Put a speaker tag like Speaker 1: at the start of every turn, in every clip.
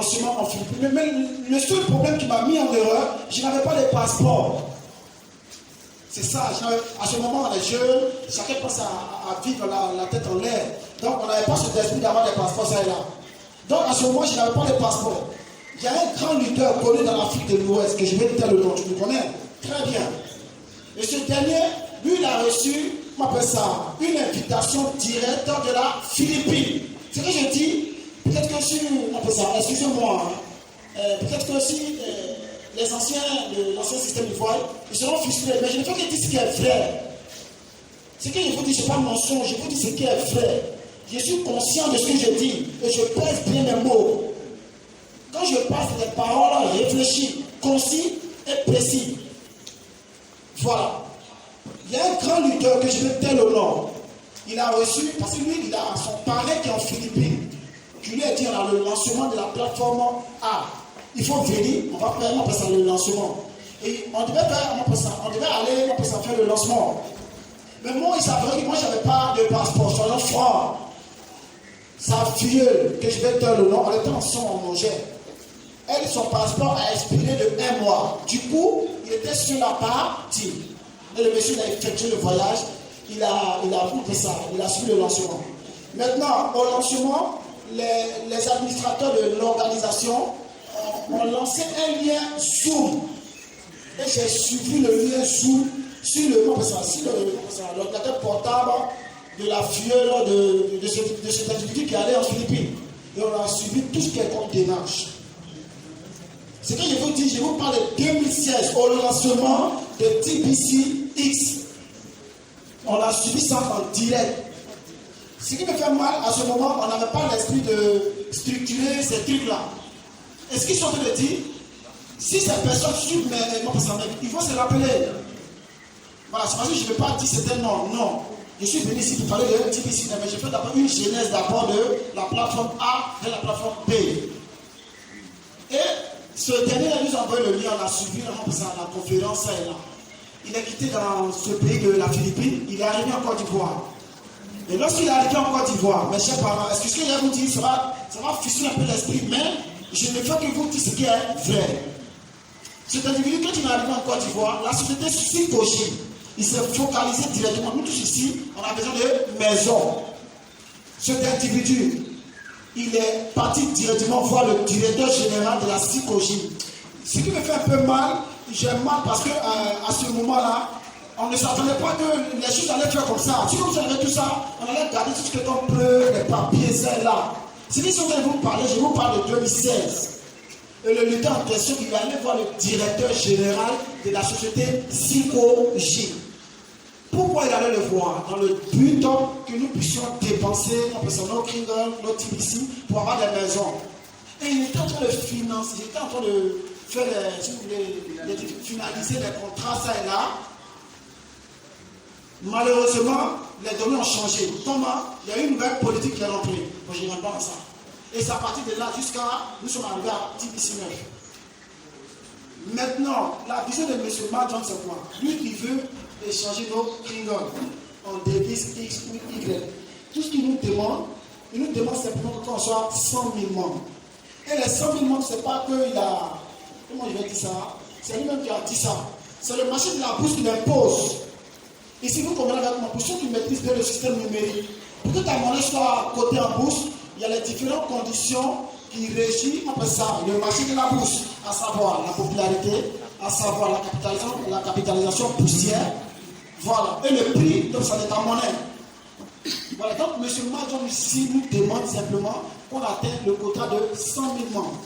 Speaker 1: lancement en Philippines. Mais le seul problème qui m'a mis en erreur, je n'avais pas de passeport. C'est ça, à ce moment, on est jeune, chacun pense à vivre la tête en l'air. Donc, on n'avait pas cet esprit d'avoir des passeports, ça et là. Donc, à ce moment, je n'avais pas de passeport. Il y a un grand lutteur connu dans l'Afrique de l'Ouest, que je vais te dire le nom, tu le connais très bien. Et ce dernier, lui, il a reçu, on appelle ça, une invitation directe de la Philippine. Ce que je dis, peut-être que si, on appelle ça, excusez-moi, peut-être que si les anciens de l'ancien système ivoire, ils seront frustrés, mais je ne fais que dire ce qui est vrai. Ce que je vous dis, ce n'est pas un mensonge, je vous dis ce qui est vrai. Je suis conscient de ce que je dis et je pèse bien mes mots. Quand je passe des paroles réfléchies, concis et précis. Voilà. Il y a un grand lutteur que je vais tel au nom. Il a reçu, parce que lui, il a son parrain qui est en Philippines. Je lui ai dit, on a le lancement de la plateforme A. Il faut venir, on va faire le lancement. Et on devait faire, on devait aller, faire le lancement. Mais moi, il s'avérait que moi, je n'avais pas de passeport, soyons francs. Sa filleule, que je vais te le nom, on était ensemble, on mangeait. Elle, son passeport a expiré de 1 mois. Du coup, il était sur la partie. Et le monsieur a effectué le voyage. Il a suivi le lancement. Maintenant, au lancement, les administrateurs de l'organisation ont lancé un lien Zoom. Et j'ai suivi le lien Zoom sur l'ordinateur portable de la filleule de cet individu qui allait en Philippines. Et on a suivi tout ce qui est comme démarche. Ce que je vous dis, je vous parle de 2016, au lancement de TBC-X. On a suivi ça en direct. Ce qui me fait mal, à ce moment, on n'avait pas l'esprit de structurer ces trucs-là. Et ce qu'ils sont en train de dire, si ces personnes suivent il faut se rappeler. Voilà, c'est parce que je ne vais pas dire c'était non. Non. Je suis venu ici pour parler de TBC, mais je fais d'abord une genèse d'abord de la plateforme A et la plateforme B. Et ce dernier nous a envoyé le lien, on a suivi la conférence là. Il est quitté dans ce pays de la Philippine, il est arrivé en Côte d'Ivoire. Et lorsqu'il est arrivé en Côte d'Ivoire, mes chers parents, est-ce que ce que je vais vous dire, ça va frustrer un peu l'esprit, mais je ne fais que vous dire ce qui est vrai. Cet individu, quand il est arrivé en Côte d'Ivoire, la société Sikoji, il s'est focalisé directement. Nous tous ici, on a besoin de maisons. Cet individu, il est parti directement voir le directeur général de la Sikoji. Ce qui me fait un peu mal, j'ai mal parce que à ce moment-là, on ne s'attendait pas que les choses allaient faire comme ça. Si vous avez tout ça, on allait garder tout ce que l'on peut, les papiers, là. Si je vais vous parler, je vous parle de 2016. Et le lutteur en question, il allait voir le directeur général de la société Sikoji. Pourquoi il allait le voir? Dans le but que nous puissions dépenser nos Kingdom, nos TBC pour avoir des maisons. Et il était en train de financer, il était en train de faire, si vous voulez, finaliser les contrats, ça et là. Malheureusement, les données ont changé. Comment? Il y a eu une nouvelle politique qui est rentrée. Moi, je n'aime pas ça. Et c'est à partir de là jusqu'à nous sommes arrivés à TBC 9. Maintenant, la vision de M. Madjon, c'est quoi? Lui qui veut échanger nos Kingdom en devise X ou Y. Tout ce qu'il nous demande simplement qu'on soit 100 000 membres. Et les 100 000 membres, ce n'est pas qu'il a. Comment je vais dire ça? C'est lui-même qui a dit ça. C'est le marché de la bourse qui l'impose. Et si vous comprenez avec moi, pour ceux qui maîtrisent bien le système numérique, pour que ta monnaie soit cotée en bourse, il y a les différentes conditions qui régissent le marché de la bourse, à savoir la popularité, à savoir la capitalisation boursière, voilà, et le prix de sa monnaie. Voilà, donc M. Madjon ici nous demande simplement qu'on atteigne le quota de 100 000 membres.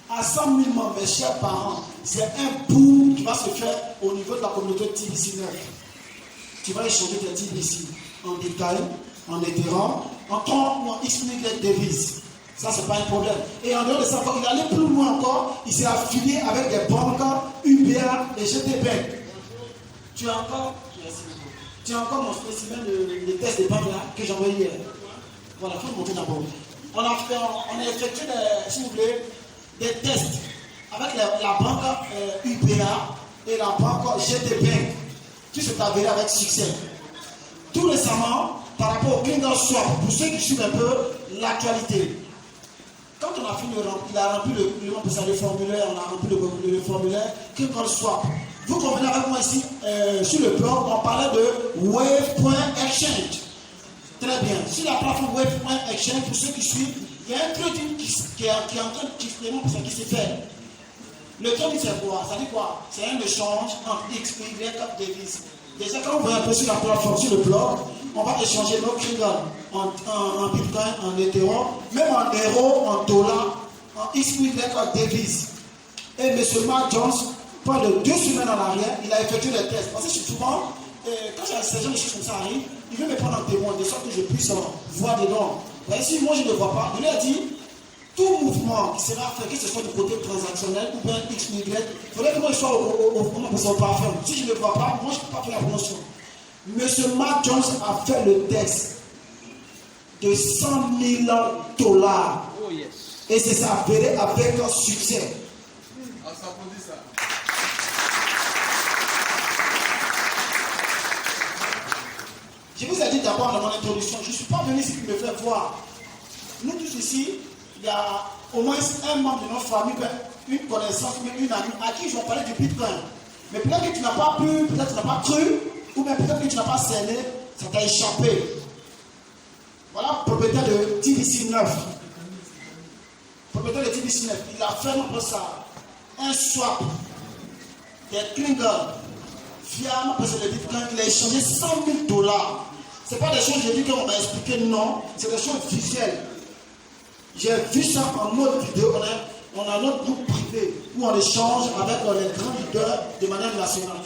Speaker 1: À 100 000 membres, mes chers parents, c'est un boom qui va se faire au niveau de la communauté TBC 9. Tu vas échanger tes TBC en Bitcoin, en Ethereum, en temps ou en XY devises. Ça, c'est pas un problème. Et en dehors de ça, il allait plus loin encore, il s'est affilié avec des banques UBA et GTB. Tu as encore mon spécimen de test de banque là que j'ai envoyé hier. Voilà, il faut le montrer d'abord. On a effectué si vous voulez, des tests avec la banque UBA et la banque GTB qui s'est avéré avec succès. Tout récemment, par rapport au Kingdom Swap, pour ceux qui suivent un peu l'actualité, quand on a fini il a rempli le formulaire, on a rempli le formulaire, King Swap. Vous convenez avec moi ici, sur le blog, on parlait de Wave.exchange. Très bien. Sur la plateforme Wave.exchange, pour ceux qui suivent, il y a un trading qui est en train qui s'est fait. Le trading, c'est quoi? Ça dit quoi? C'est un échange entre X, Y, devises. Déjà, quand on va un peu sur la plateforme, sur le blog, on va échanger nos Kingdom en Bitcoin, en Ethereum, même en euros, en dollars, en X, Y, devises. Et M. Mark Jones, pas de 2 semaines en arrière, il a effectué les tests. Parce que souvent, quand ces gens de choses comme ça arrivent, il veut me prendre en témoin, de sorte que je puisse voir dedans. Et si moi je ne vois pas, je lui ai dit, tout mouvement qui sera fait, que ce soit du côté transactionnel ou bien X, Y, il faudrait que moi je sois au parfum. Si je ne le vois pas, moi je ne peux pas faire la promotion. M. Mark Jones a fait le test de 100 000 $.
Speaker 2: Oh yes.
Speaker 1: Et c'est ça avéré avec un succès. Je vous ai dit d'abord dans mon introduction, je ne suis pas venu ici pour me faire voir. Nous tous ici, il y a au moins un membre de notre famille, une connaissance, une amie à qui je vais parler du Bitcoin. Mais peut-être que tu n'as pas pu, peut-être que tu n'as pas cru, ou bien peut-être que tu n'as pas cerné, ça t'a échappé. Voilà, propriétaire de TBC 9. Propriétaire de TBC 9, il a fait ça, un swap des Klingons via le Bitcoin, il a échangé 100 000 $. Ce n'est pas des choses, j'ai dit qu'on m'a expliqué, non, c'est des choses visuelles. J'ai vu ça en mode vidéo, on a notre groupe privé où on échange avec les grands leaders de manière nationale.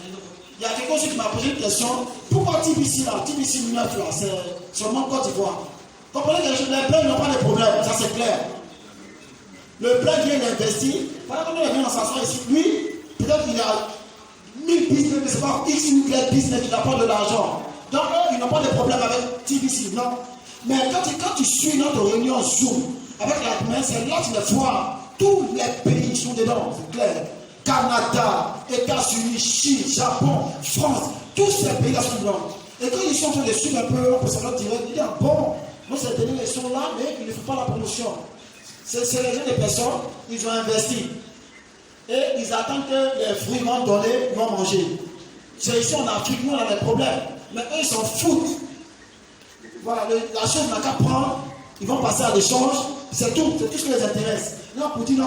Speaker 1: Il y a quelqu'un qui m'a posé une question, pourquoi TBC là, TBC 9 là, c'est seulement Côte d'Ivoire. Comprenez que les blancs n'ont pas de problème, ça c'est clair. Le blanc vient d'investir, pendant qu'on vient dans s'asseoir ici, lui, peut-être qu'il a 1000 business, mais c'est pas X, Y business qui apporte de l'argent. Donc eux, ils n'ont pas de problème avec TBC, non. Mais quand tu suis notre réunion Zoom, avec la main, c'est là que tu les vois. Tous les pays sont dedans, c'est clair. Canada, États-Unis, Chine, Japon, France, tous ces pays-là sont dedans. Et quand ils sont en train de suivre un peu, on peut se leur dire, il dit, bon, moi ces derniers ils sont là, mais ils ne font pas la promotion. C'est les gens des personnes, ils ont investi. Et ils attendent que les fruits vont donner, vont manger. C'est ici en Afrique, nous on a des problèmes. Mais eux ils s'en foutent. Voilà, la chose n'a qu'à prendre, ils vont passer à l'échange, c'est tout ce qui les intéresse. Là, pour dire,